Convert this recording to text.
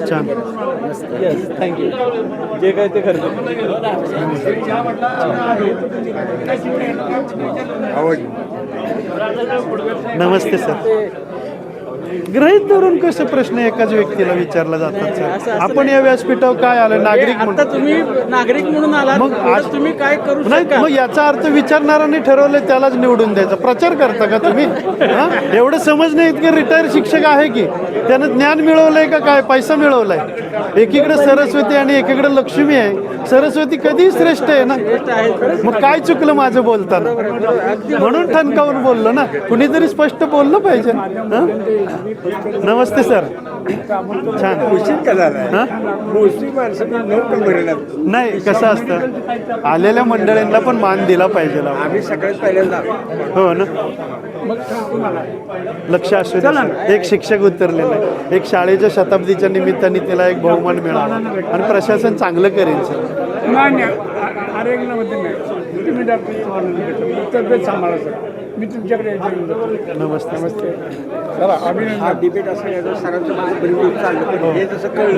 छान. Yes, thank you. जे काय ते खर्च. नमस्ते सर. गृहीत धरून कसे प्रश्न एकाच व्यक्तीला विचारला जातात सर? आपण या व्यासपीठावर काय आलं नागरिक आता म्हणून? तुम्ही नागरिक म्हणून आलात, मग आज तर तुम्ही काय करू नाही, शकता? मग याचा अर्थ विचारणाऱ्यांनी ठरवलं त्यालाच निवडून द्यायचा. प्रचार करता का तुम्ही? हा? एवढं समजणे इतके रिटायर शिक्षक आहे की त्यानं ज्ञान मिळवलंय का काय पैसा मिळवलाय? एकीकडे सरस्वती आणि एकीकडे लक्ष्मी आहे. सरस्वती कधीही श्रेष्ठ आहे ना. मग काय चुकलं माझं बोलताना? म्हणून ठणकावून बोललो ना. कुणीतरी स्पष्ट बोललं पाहिजे. हा? नमस्ते सर. छान. उशीर का झालाय? हा? मोस्टली माणसं लवकर भरणार. नाही, कसं असतं आलेल्या मंडळींना पण मान दिला पाहिजे ना. आम्ही सगळ्यात पहिल्यांदा हो ना. लक्ष असू दे सर. एक शिक्षक उतरलेला आहे. एक शाळेच्या शताब्दीच्या निमित्ताने तिला एक बहुमान मिळाला आणि प्रशासन चांगलं करेल सर. नाही आरोग्यामध्ये नाही. तुम्ही डॉक्टर तब्येत सांभाळा सर. मी तुमच्याकडे नमस्ते. नमस्ते. चला अभिनंदन. हा डिबेट असं सरांचं माझं चाललं हे जसं कळलं